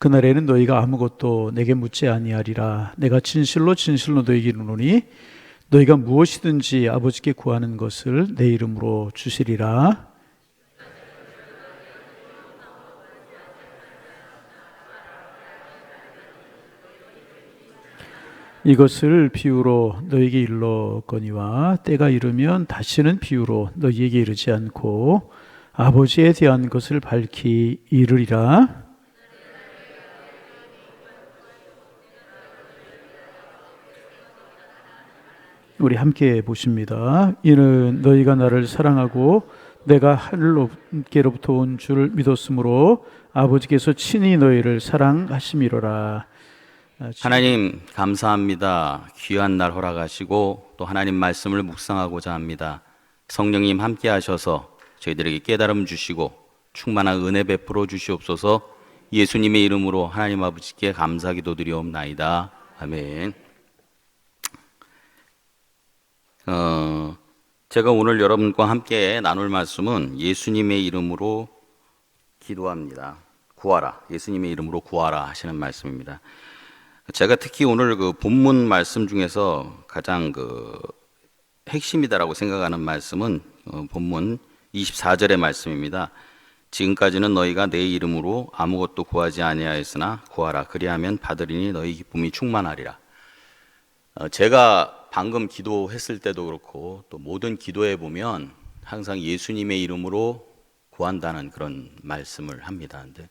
그날에는 너희가 아무것도 내게 묻지 아니하리라. 내가 진실로 진실로 너희에게 이르노니 너희가 무엇이든지 아버지께 구하는 것을 내 이름으로 주시리라. 이것을 비유로 너희에게 일렀거니와 때가 이르면 다시는 비유로 너희에게 이르지 않고 아버지에 대한 것을 밝히 이르리라. 우리 함께 보십니다. 이는 너희가 나를 사랑하고 내가 하늘로부터 온 줄 믿었으므로 아버지께서 친히 너희를 사랑하심이로라. 하나님 감사합니다. 귀한 날 허락하시고 또 하나님 말씀을 묵상하고자 합니다. 성령님 함께 하셔서 저희들에게 깨달음 주시고 충만한 은혜 베풀어 주시옵소서. 예수님의 이름으로 하나님 아버지께 감사 기도드리옵나이다. 아멘. 제가 오늘 여러분과 함께 나눌 말씀은 예수님의 이름으로 기도합니다. 구하라. 예수님의 이름으로 구하라 하시는 말씀입니다. 제가 특히 오늘 그 본문 말씀 중에서 가장 핵심이다라고 생각하는 말씀은 본문 24절의 말씀입니다. 지금까지는 너희가 내 이름으로 아무것도 구하지 아니하였으나 구하라. 그리하면 받으리니 너희 기쁨이 충만하리라. 제가 방금 기도했을 때도 그렇고 또 모든 기도에 보면 항상 예수님의 이름으로 구한다는 그런 말씀을 합니다. 근데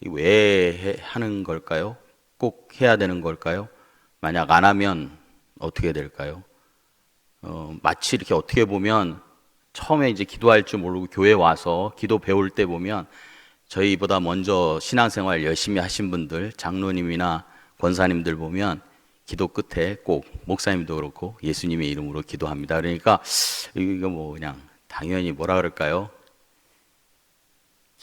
왜 하는 걸까요? 꼭 해야 되는 걸까요? 만약 안 하면 어떻게 될까요? 마치 이렇게 어떻게 보면 처음에 이제 기도할 줄 모르고 교회 와서 기도 배울 때 보면 저희보다 먼저 신앙생활 열심히 하신 분들, 장로님이나 권사님들 보면 기도 끝에 꼭 목사님도 그렇고 예수님의 이름으로 기도합니다. 그러니까 이거 뭐 그냥 당연히 뭐라 그럴까요?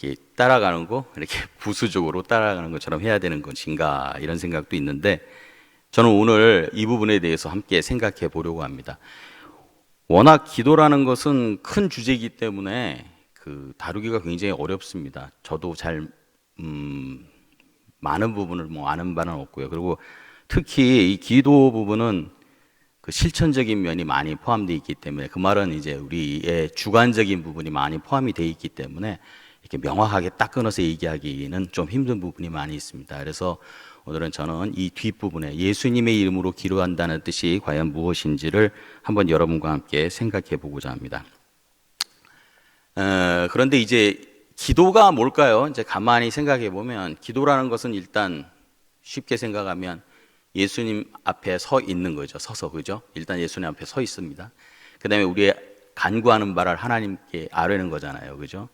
이렇게 따라가는 거, 이렇게 부수적으로 따라가는 것처럼 해야 되는 것인가 이런 생각도 있는데 저는 오늘 이 부분에 대해서 함께 생각해 보려고 합니다. 워낙 기도라는 것은 큰 주제이기 때문에 다루기가 굉장히 어렵습니다. 저도 잘 많은 부분을 아는 바는 없고요. 그리고 특히 이 기도 부분은 실천적인 면이 많이 포함되어 있기 때문에 그 말은 이제 우리의 주관적인 부분이 많이 포함이 되어 있기 때문에 이렇게 명확하게 딱 끊어서 얘기하기는 좀 힘든 부분이 많이 있습니다. 그래서 오늘은 저는 이 뒷부분에 예수님의 이름으로 기도한다는 뜻이 과연 무엇인지를 한번 여러분과 함께 생각해 보고자 합니다. 그런데 이제 기도가 뭘까요? 이제 가만히 생각해 보면 기도라는 것은 일단 쉽게 생각하면 예수님 앞에 서 있는 거죠. 서서, 그죠? 일단 예수님 앞에 서 있습니다. 그 다음에 우리의 간구하는 바를 하나님께 아뢰는 거잖아요. 그죠?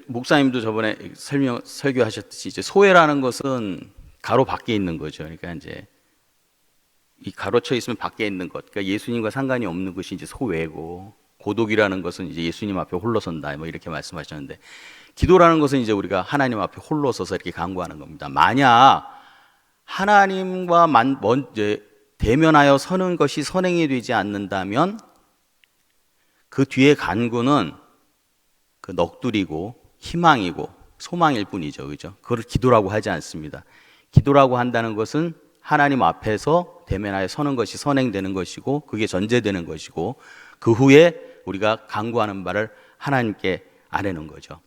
목사님도 저번에 설교하셨듯이 이제 소외라는 것은 가로 밖에 있는 거죠. 그러니까 이제 이 가로쳐 있으면 밖에 있는 것. 그러니까 예수님과 상관이 없는 것이 이제 소외고, 고독이라는 것은 이제 예수님 앞에 홀로 선다. 뭐 이렇게 말씀하셨는데, 기도라는 것은 이제 우리가 하나님 앞에 홀로 서서 이렇게 간구하는 겁니다. 만약 하나님과 먼저 대면하여 서는 것이 선행이 되지 않는다면 그 뒤에 간구는 넋두리고 희망이고 소망일 뿐이죠. 그죠? 그걸 기도라고 하지 않습니다. 기도라고 한다는 것은 하나님 앞에서 대면하여 서는 것이 선행되는 것이고 그게 전제되는 것이고 그 후에 우리가 간구하는 바를 하나님께 아뢰는 거죠.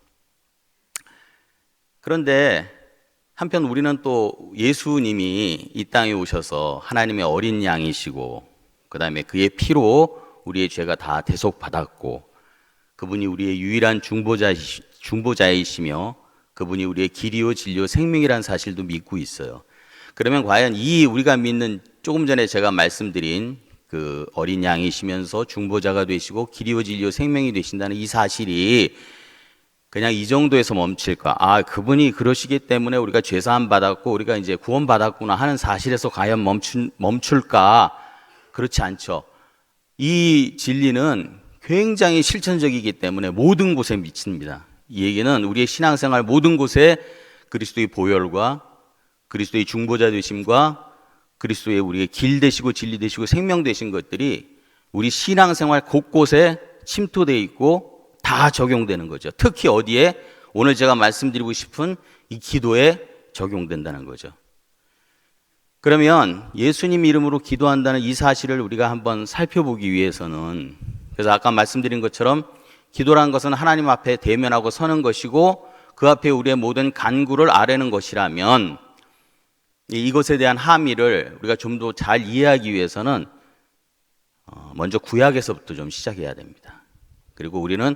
그런데 한편 우리는 또 예수님이 이 땅에 오셔서 하나님의 어린 양이시고 그 다음에 그의 피로 우리의 죄가 다 대속받았고 그분이 우리의 유일한 중보자이시며 그분이 우리의 길이요 진리요 생명이라는 사실도 믿고 있어요. 그러면 과연 이 우리가 믿는 조금 전에 제가 말씀드린 그 어린 양이시면서 중보자가 되시고 길이요 진리요 생명이 되신다는 이 사실이 그냥 이 정도에서 멈출까? 그분이 그러시기 때문에 우리가 죄사함 받았고 우리가 이제 구원 받았구나 하는 사실에서 과연 멈출까? 그렇지 않죠. 이 진리는 굉장히 실천적이기 때문에 모든 곳에 미칩니다. 이 얘기는 우리의 신앙생활 모든 곳에 그리스도의 보혈과 그리스도의 중보자 되심과 그리스도의 우리의 길 되시고 진리 되시고 생명 되신 것들이 우리 신앙생활 곳곳에 침투되어 있고 다 적용되는 거죠. 특히 어디에? 오늘 제가 말씀드리고 싶은 이 기도에 적용된다는 거죠. 그러면 예수님 이름으로 기도한다는 이 사실을 우리가 한번 살펴보기 위해서는, 그래서 아까 말씀드린 것처럼 기도라는 것은 하나님 앞에 대면하고 서는 것이고 그 앞에 우리의 모든 간구를 아뢰는 것이라면, 이것에 대한 함의를 우리가 좀 더 잘 이해하기 위해서는 먼저 구약에서부터 좀 시작해야 됩니다. 그리고 우리는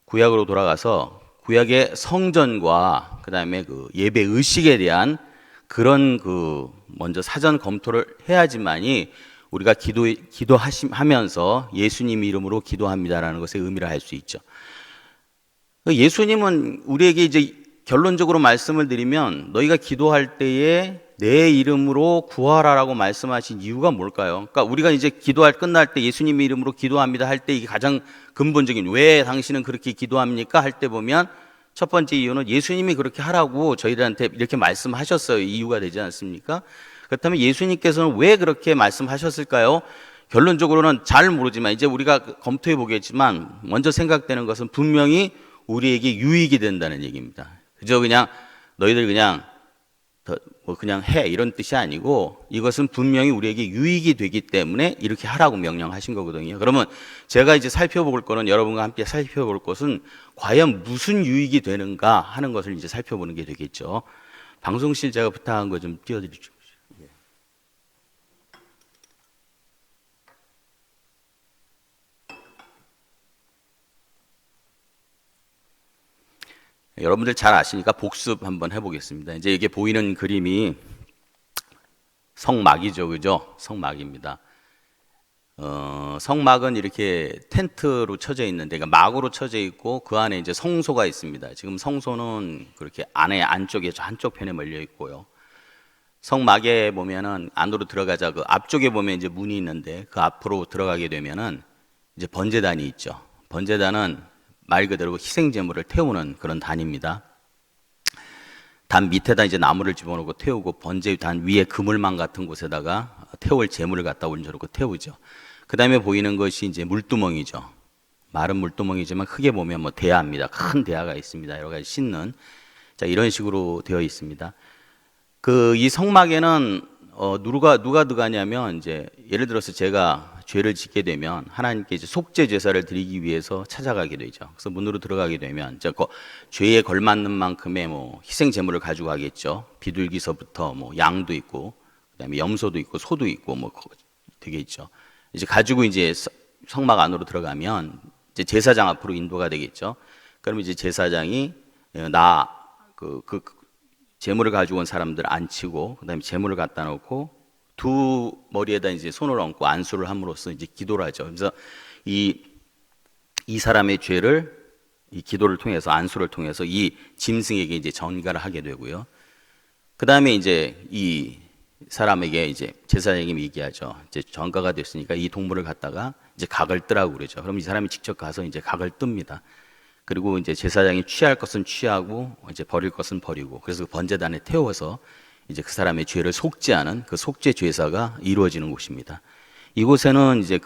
구약으로 돌아가서 구약의 성전과 그 다음에 그 예배 의식에 대한 그런 먼저 사전 검토를 해야지만이 우리가 기도하면서 예수님 이름으로 기도합니다라는 것의 의미를 알 수 있죠. 예수님은 우리에게 이제 결론적으로 말씀을 드리면 너희가 기도할 때에 내 이름으로 구하라라고 말씀하신 이유가 뭘까요? 그러니까 우리가 이제 끝날 때 예수님 이름으로 기도합니다 할 때 이게 가장 근본적인, 왜 당신은 그렇게 기도합니까? 할 때 보면 첫 번째 이유는 예수님이 그렇게 하라고 저희들한테 이렇게 말씀하셨어요. 이유가 되지 않습니까? 그렇다면 예수님께서는 왜 그렇게 말씀하셨을까요? 결론적으로는 잘 모르지만 이제 우리가 검토해 보겠지만 먼저 생각되는 것은 분명히 우리에게 유익이 된다는 얘기입니다. 그저 그냥 너희들 그냥 해 이런 뜻이 아니고 이것은 분명히 우리에게 유익이 되기 때문에 이렇게 하라고 명령하신 거거든요. 그러면 제가 이제 살펴볼 거는, 여러분과 함께 살펴볼 것은 과연 무슨 유익이 되는가 하는 것을 이제 살펴보는 게 되겠죠. 방송실 제가 부탁한 거 좀 띄워드리죠. 여러분들 잘 아시니까 복습 한번 해보겠습니다. 이제 이게 보이는 그림이 성막이죠, 그죠? 성막입니다. 성막은 이렇게 텐트로 쳐져 있는데, 그러니까 막으로 쳐져 있고 그 안에 이제 성소가 있습니다. 지금 성소는 그렇게 안쪽에 저 한쪽 편에 몰려 있고요. 성막에 보면은 안으로 들어가자 그 앞쪽에 보면 이제 문이 있는데 그 앞으로 들어가게 되면은 이제 번제단이 있죠. 번제단은 말 그대로 희생 제물을 태우는 그런 단입니다. 단 밑에다 이제 나무를 집어넣고 태우고 번제 단 위에 그물망 같은 곳에다가 태울 제물을 갖다 올려놓고 태우죠. 그 다음에 보이는 것이 이제 물두멍이죠. 마른 물두멍이지만 크게 보면 뭐 대야입니다. 큰 대야가 있습니다. 여러 가지 씻는. 자, 이런 식으로 되어 있습니다. 이 성막에는 누가 들어가냐면, 이제 예를 들어서 제가 죄를 짓게 되면 하나님께 이제 속죄 제사를 드리기 위해서 찾아가게 되죠. 그래서 문으로 들어가게 되면 죄에 걸맞는 만큼의 뭐 희생 제물을 가지고 가겠죠. 비둘기서부터 뭐 양도 있고 그다음에 염소도 있고 소도 있고 뭐 되겠죠. 이제 가지고 이제 성막 안으로 들어가면 이제 제사장 앞으로 인도가 되겠죠. 그러면 이제 제사장이 제물을 가지고 온 사람들 앉히고 그다음에 제물을 갖다 놓고 두 머리에다 이제 손을 얹고 안수를 함으로써 이제 기도를 하죠. 그래서 이 사람의 죄를 이 기도를 통해서, 안수를 통해서 이 짐승에게 이제 전가를 하게 되고요. 그 다음에 이제 이 사람에게 이제 제사장이 얘기하죠. 이제 전가가 됐으니까 이 동물을 갖다가 이제 각을 뜨라고 그러죠. 그럼 이 사람이 직접 가서 이제 각을 뜹니다. 그리고 이제 제사장이 취할 것은 취하고 이제 버릴 것은 버리고, 그래서 번제단에 태워서 이제 그 사람의 죄를 속죄하는 그 속죄 제사가 이루어지는 곳입니다. 이곳에는 이제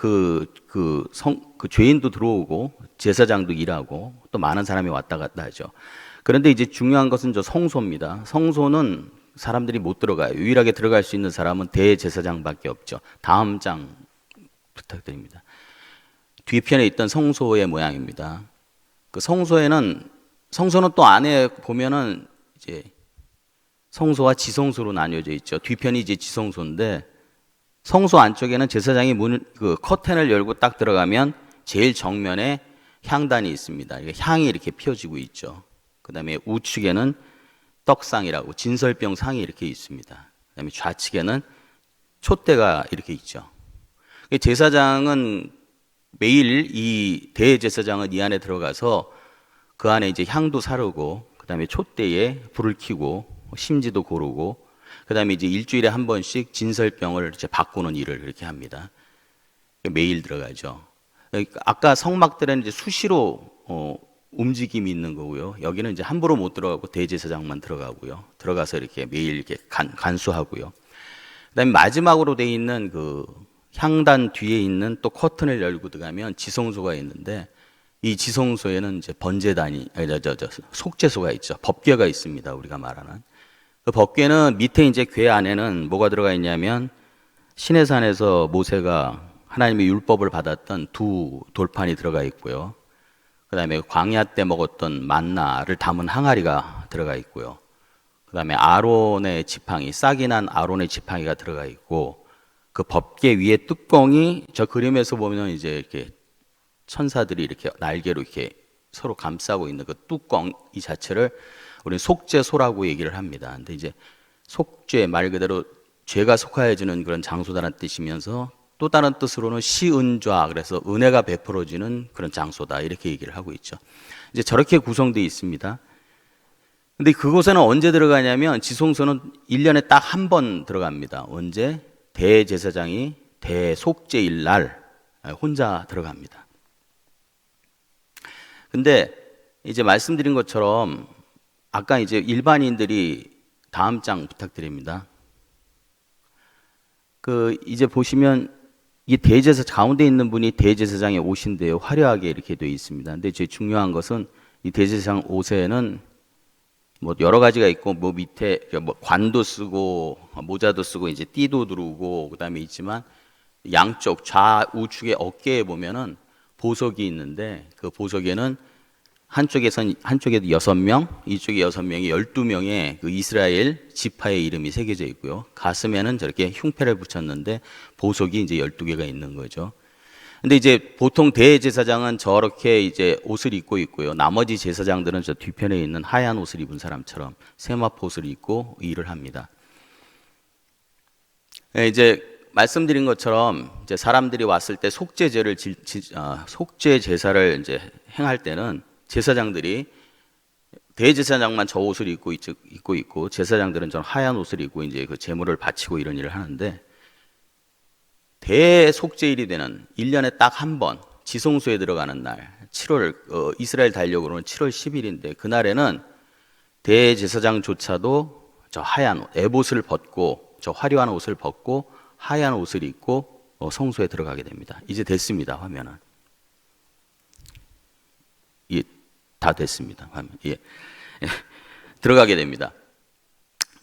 죄인도 들어오고 제사장도 일하고 또 많은 사람이 왔다 갔다 하죠. 그런데 이제 중요한 것은 저 성소입니다. 성소는 사람들이 못 들어가요. 유일하게 들어갈 수 있는 사람은 대제사장밖에 없죠. 다음 장 부탁드립니다. 뒤편에 있던 성소의 모양입니다. 그 성소는 또 안에 보면은 이제 성소와 지성소로 나뉘어져 있죠. 뒤편이 이제 지성소인데, 성소 안쪽에는 제사장이 커튼을 열고 딱 들어가면 제일 정면에 향단이 있습니다. 향이 이렇게 피어지고 있죠. 그 다음에 우측에는 떡상이라고 진설병 상이 이렇게 있습니다. 그 다음에 좌측에는 촛대가 이렇게 있죠. 제사장은 매일 이 대제사장은 이 안에 들어가서 그 안에 이제 향도 사르고 그 다음에 촛대에 불을 켜고 심지도 고르고 그 다음에 이제 일주일에 한 번씩 진설병을 이제 바꾸는 일을 그렇게 합니다. 매일 들어가죠. 아까 성막들에는 이제 수시로 움직임이 있는 거고요. 여기는 이제 함부로 못 들어가고 대제사장만 들어가고요. 들어가서 이렇게 매일 이렇게 간수하고요. 그다음에 마지막으로 돼 있는 그 향단 뒤에 있는 또 커튼을 열고 들어가면 지성소가 있는데, 이 지성소에는 이제 번제단이, 속죄소가 있죠. 법궤가 있습니다. 우리가 말하는. 그 법궤는 밑에 이제 궤 안에는 뭐가 들어가 있냐면 시내산에서 모세가 하나님의 율법을 받았던 두 돌판이 들어가 있고요. 그 다음에 광야 때 먹었던 만나를 담은 항아리가 들어가 있고요. 그 다음에 아론의 지팡이, 싹이 난 아론의 지팡이가 들어가 있고, 그 법궤 위에 뚜껑이 저 그림에서 보면 이제 이렇게 천사들이 이렇게 날개로 이렇게 서로 감싸고 있는 그 뚜껑 이 자체를 우리는 속죄소라고 얘기를 합니다. 근데 이제 속죄 말 그대로 죄가 속하여지는 그런 장소다라는 뜻이면서 또 다른 뜻으로는 시은좌, 그래서 은혜가 베풀어지는 그런 장소다 이렇게 얘기를 하고 있죠. 이제 저렇게 구성되어 있습니다. 근데 그곳에는 언제 들어가냐면 지성소는 1년에 딱 한 번 들어갑니다. 언제? 대제사장이 대속죄일 날 혼자 들어갑니다. 근데 이제 말씀드린 것처럼 아까 이제 일반인들이 다음 장 부탁드립니다. 그 이제 보시면 이 대제사 가운데 있는 분이 대제사장의 옷인데요. 화려하게 이렇게 되어 있습니다. 근데 제일 중요한 것은 이 대제사장 옷에는 뭐 여러 가지가 있고 뭐 밑에 뭐 관도 쓰고 모자도 쓰고 이제 띠도 두르고 그다음에 있지만 양쪽 좌우측의 어깨에 보면은 보석이 있는데 그 보석에는 한쪽에 6명, 이쪽에 6명이 12명의 그 이스라엘 지파의 이름이 새겨져 있고요. 가슴에는 저렇게 흉패를 붙였는데 보석이 이제 12개가 있는 거죠. 근데 이제 보통 대제사장은 저렇게 이제 옷을 입고 있고요. 나머지 제사장들은 저 뒤편에 있는 하얀 옷을 입은 사람처럼 세마포 옷을 입고 일을 합니다. 이제 말씀드린 것처럼 이제 사람들이 왔을 때 속죄 제사를 이제 행할 때는 제사장들이 대제사장만 저 옷을 입고 있고 제사장들은 저 하얀 옷을 입고 이제 그 제물을 바치고 이런 일을 하는데 대속죄일이 되는 1년에 딱 한 번 지성소에 들어가는 날 7월 이스라엘 달력으로는 7월 10일인데 그날에는 대제사장조차도 저 하얀 옷, 에봇을 벗고 저 화려한 옷을 벗고 하얀 옷을 입고 성소에 들어가게 됩니다. 이제 됐습니다. 화면은. 예, 다 됐습니다. 화면. 예. 들어가게 됩니다.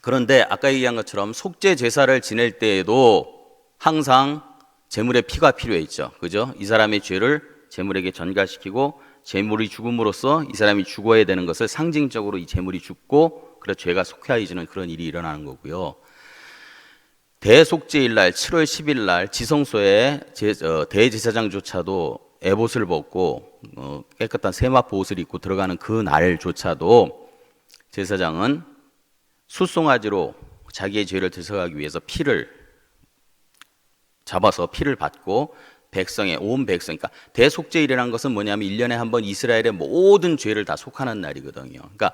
그런데 아까 얘기한 것처럼 속죄 제사를 지낼 때에도 항상 제물의 피가 필요했죠. 그죠? 이 사람의 죄를 제물에게 전가시키고 제물이 죽음으로써 이 사람이 죽어야 되는 것을 상징적으로 이 제물이 죽고 그래서 죄가 속해지는 그런 일이 일어나는 거고요. 대속죄일 날 7월 10일 날 지성소에 대제사장조차도 에봇을 벗고 깨끗한 세마포 옷을 입고 들어가는 그 날조차도 제사장은 숫송아지로 자기의 죄를 대속하기 위해서 피를 잡아서 피를 받고 온 백성, 그러니까 대속죄일이라는 것은 뭐냐면 1년에 한 번 이스라엘의 모든 죄를 다 속하는 날이거든요. 그러니까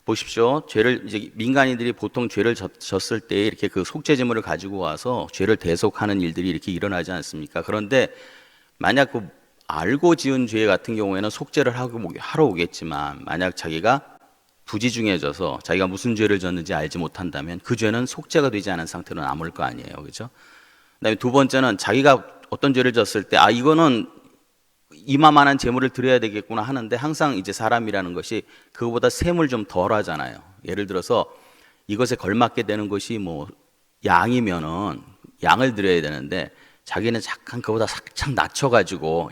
보십시오. 이제 민간인들이 보통 죄를 졌을 때 이렇게 그 속죄제물을 가지고 와서 죄를 대속하는 일들이 이렇게 일어나지 않습니까? 그런데 만약 그 알고 지은 죄 같은 경우에는 속죄를 하러 오겠지만 만약 자기가 부지중해져서 자기가 무슨 죄를 졌는지 알지 못한다면 그 죄는 속죄가 되지 않은 상태로 남을 거 아니에요. 그렇죠? 그다음에 두 번째는 자기가 어떤 죄를 졌을 때 이거는 이만한 제물을 드려야 되겠구나 하는데 항상 이제 사람이라는 것이 그거보다 셈을 좀 덜 하잖아요. 예를 들어서 이것에 걸맞게 되는 것이 뭐 양이면은 양을 드려야 되는데 자기는 잠깐 그보다 살짝 낮춰가지고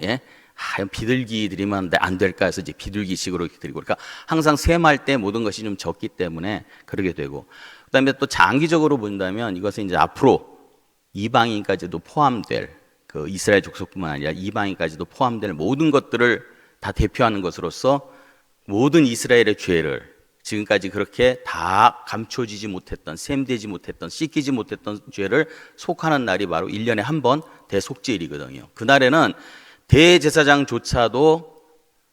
비둘기 드리면 안 될까 해서 이제 비둘기식으로 이렇게 드리고 그러니까 항상 셈할 때 모든 것이 좀 적기 때문에 그러게 되고 그다음에 또 장기적으로 본다면 이것은 이제 앞으로 이방인까지도 포함될 그 이스라엘 족속뿐만 아니라 이방인까지도 포함될 모든 것들을 다 대표하는 것으로서 모든 이스라엘의 죄를 지금까지 그렇게 다 감춰지지 못했던 셈되지 못했던 씻기지 못했던 죄를 속하는 날이 바로 1년에 한 번 대속죄일이거든요. 그날에는 대제사장조차도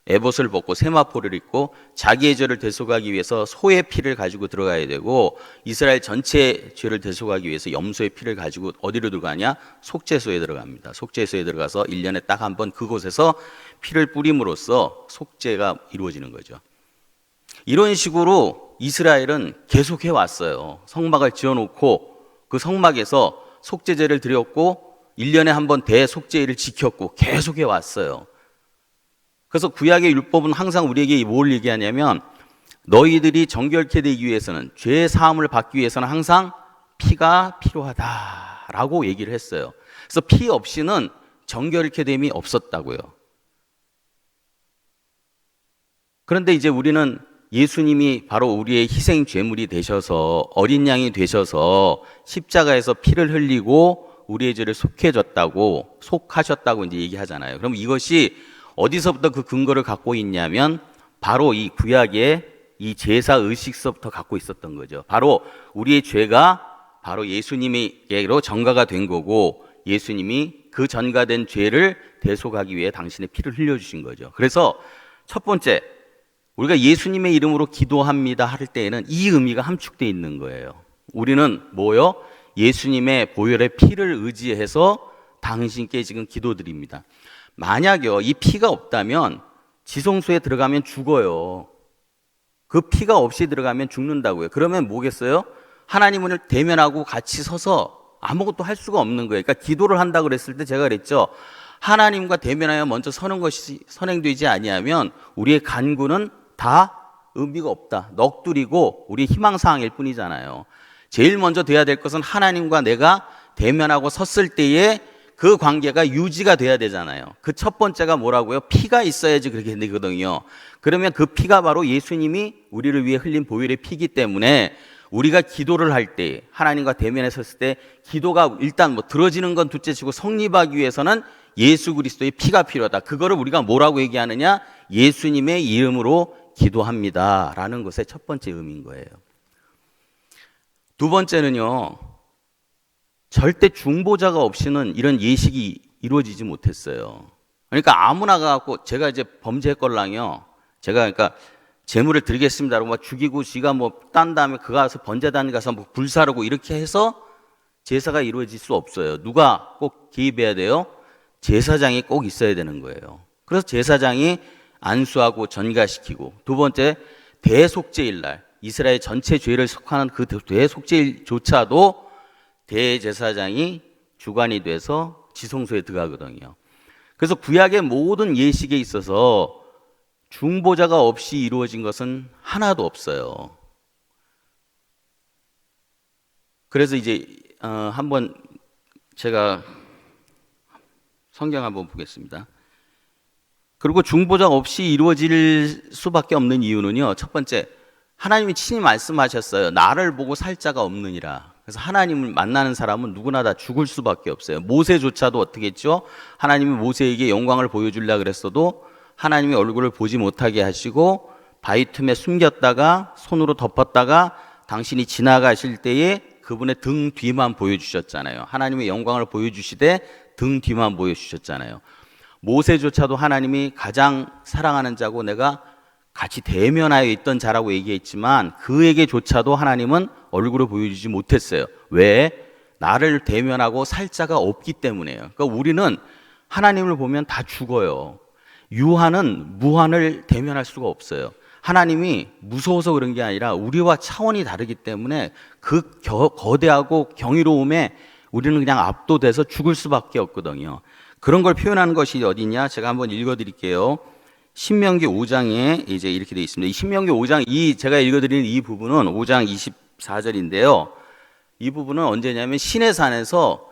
에봇을 벗고 세마포를 입고 자기의 죄를 대속하기 위해서 소의 피를 가지고 들어가야 되고 이스라엘 전체 죄를 대속하기 위해서 염소의 피를 가지고 어디로 들어가냐? 속죄소에 들어갑니다. 속죄소에 들어가서 1년에 딱 한 번 그곳에서 피를 뿌림으로써 속죄가 이루어지는 거죠. 이런 식으로 이스라엘은 계속해 왔어요. 성막을 지어놓고 그 성막에서 속죄제를 드렸고 1년에 한 번 대속죄일을 지켰고 계속해 왔어요. 그래서 구약의 율법은 항상 우리에게 뭘 얘기하냐면 너희들이 정결케 되기 위해서는, 죄 사함을 받기 위해서는 항상 피가 필요하다라고 얘기를 했어요. 그래서 피 없이는 정결케 됨이 없었다고요. 그런데 이제 우리는 예수님이 바로 우리의 희생 제물이 되셔서, 어린 양이 되셔서 십자가에서 피를 흘리고 우리의 죄를 속하셨다고 이제 얘기하잖아요. 그럼 이것이 어디서부터 그 근거를 갖고 있냐면 바로 이 구약의 이 제사 의식서부터 갖고 있었던 거죠. 바로 우리의 죄가 바로 예수님에게로 전가가 된 거고, 예수님이 그 전가된 죄를 대속하기 위해 당신의 피를 흘려주신 거죠. 그래서 첫 번째, 우리가 예수님의 이름으로 기도합니다 할 때에는 이 의미가 함축되어 있는 거예요. 우리는 뭐요? 예수님의 보혈의 피를 의지해서 당신께 지금 기도드립니다. 만약요, 이 피가 없다면 지성소에 들어가면 죽어요. 그 피가 없이 들어가면 죽는다고요. 그러면 뭐겠어요? 하나님을 대면하고 같이 서서 아무것도 할 수가 없는 거예요. 그러니까 기도를 한다고 그랬을 때 제가 그랬죠. 하나님과 대면하여 먼저 서는 것이 선행되지 아니하면 우리의 간구는 다 의미가 없다. 넋두리고 우리 희망사항일 뿐이잖아요. 제일 먼저 돼야 될 것은 하나님과 내가 대면하고 섰을 때에 그 관계가 유지가 돼야 되잖아요. 그 첫 번째가 뭐라고요? 피가 있어야지 그렇게 되거든요. 그러면 그 피가 바로 예수님이 우리를 위해 흘린 보혈의 피기 때문에 우리가 기도를 할 때, 하나님과 대면에 섰을 때 기도가 일단 뭐 들어지는 건 둘째치고 성립하기 위해서는 예수 그리스도의 피가 필요하다. 그거를 우리가 뭐라고 얘기하느냐? 예수님의 이름으로 기도합니다 라는 것의 첫 번째 의미인 거예요. 두 번째는요, 절대 중보자가 없이는 이런 예식이 이루어지지 못했어요. 그러니까 아무나 가갖고 제가 이제 범죄했걸랑요, 제가 그러니까 제물을 드리겠습니다라고 막 죽이고 지가 뭐 딴 다음에 그 가서 번제단 가서 뭐 불사르고 이렇게 해서 제사가 이루어질 수 없어요. 누가 꼭 개입해야 돼요? 제사장이 꼭 있어야 되는 거예요. 그래서 제사장이 안수하고 전가시키고, 두 번째 대속죄일 날 이스라엘 전체 죄를 속하는 그 대속죄일조차도 대제사장이 주관이 돼서 지성소에 들어가거든요. 그래서 구약의 모든 예식에 있어서 중보자가 없이 이루어진 것은 하나도 없어요. 그래서 이제 한번 제가 성경 한번 보겠습니다. 그리고 중보자 없이 이루어질 수밖에 없는 이유는요, 첫 번째, 하나님이 친히 말씀하셨어요. 나를 보고 살 자가 없느니라. 그래서 하나님을 만나는 사람은 누구나 다 죽을 수밖에 없어요. 모세조차도 어떻게 했죠? 하나님이 모세에게 영광을 보여주려고 그랬어도 하나님의 얼굴을 보지 못하게 하시고 바위 틈에 숨겼다가 손으로 덮었다가 당신이 지나가실 때에 그분의 등 뒤만 보여주셨잖아요. 하나님의 영광을 보여주시되 등 뒤만 보여주셨잖아요. 모세조차도 하나님이 가장 사랑하는 자고 내가 같이 대면하여 있던 자라고 얘기했지만 그에게조차도 하나님은 얼굴을 보여주지 못했어요. 왜? 나를 대면하고 살 자가 없기 때문에요. 그러니까 우리는 하나님을 보면 다 죽어요. 유한은 무한을 대면할 수가 없어요. 하나님이 무서워서 그런 게 아니라 우리와 차원이 다르기 때문에 그 거대하고 경이로움에 우리는 그냥 압도돼서 죽을 수밖에 없거든요. 그런 걸 표현하는 것이 어디냐? 제가 한번 읽어드릴게요. 신명기 5장에 이제 이렇게 되어 있습니다. 이 신명기 5장, 제가 읽어드리는 이 부분은 5장 24절인데요. 이 부분은 언제냐면 시내산에서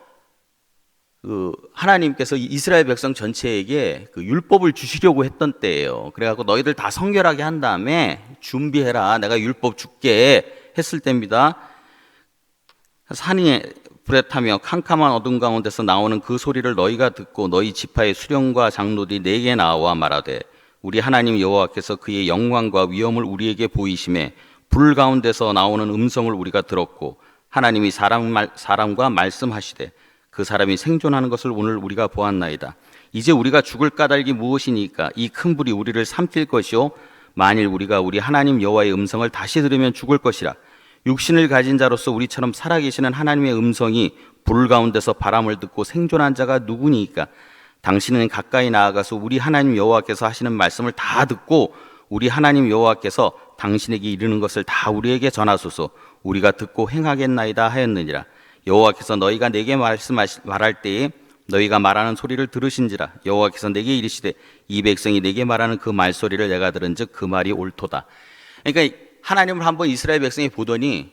하나님께서 이스라엘 백성 전체에게 그 율법을 주시려고 했던 때예요. 그래갖고 너희들 다 성결하게 한 다음에 준비해라. 내가 율법 줄게 했을 때입니다. 산이 불에 타며 캄캄한 어둠 가운데서 나오는 그 소리를 너희가 듣고 너희 지파의 수령과 장로들이 내게 나와 말하되 우리 하나님 여호와께서 그의 영광과 위엄을 우리에게 보이심에 불 가운데서 나오는 음성을 우리가 들었고 하나님이 사람과 말씀하시되 그 사람이 생존하는 것을 오늘 우리가 보았나이다. 이제 우리가 죽을 까닭이 무엇이니까 이 큰 불이 우리를 삼킬 것이요 만일 우리가 우리 하나님 여호와의 음성을 다시 들으면 죽을 것이라. 육신을 가진 자로서 우리처럼 살아계시는 하나님의 음성이 불 가운데서 바람을 듣고 생존한 자가 누구니까? 당신은 가까이 나아가서 우리 하나님 여호와께서 하시는 말씀을 다 듣고 우리 하나님 여호와께서 당신에게 이르는 것을 다 우리에게 전하소서. 우리가 듣고 행하겠나이다 하였느니라. 여호와께서 너희가 내게 말할 때에 너희가 말하는 소리를 들으신지라. 여호와께서 내게 이르시되 이 백성이 내게 말하는 그 말소리를 내가 들은즉 그 말이 옳도다. 그러니까 하나님을 한번 이스라엘 백성이 보더니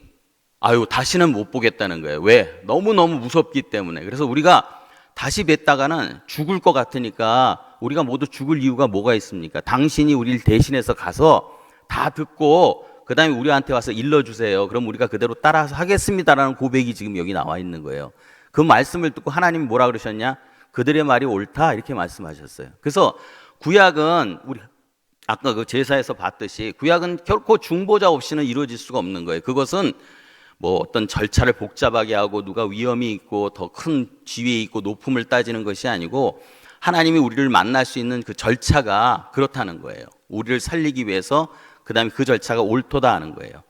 아유 다시는 못 보겠다는 거예요. 왜? 너무너무 무섭기 때문에. 그래서 우리가 다시 뵀다가는 죽을 것 같으니까 우리가 모두 죽을 이유가 뭐가 있습니까? 당신이 우리를 대신해서 가서 다 듣고 그 다음에 우리한테 와서 일러주세요. 그럼 우리가 그대로 따라서 하겠습니다라는 고백이 지금 여기 나와 있는 거예요. 그 말씀을 듣고 하나님이 뭐라 그러셨냐? 그들의 말이 옳다 이렇게 말씀하셨어요. 그래서 구약은 우리 아까 그 제사에서 봤듯이 구약은 결코 중보자 없이는 이루어질 수가 없는 거예요. 그것은 뭐 어떤 절차를 복잡하게 하고 누가 위험이 있고 더 큰 지위에 있고 높음을 따지는 것이 아니고 하나님이 우리를 만날 수 있는 그 절차가 그렇다는 거예요. 우리를 살리기 위해서 그 다음에 그 절차가 옳도다 하는 거예요.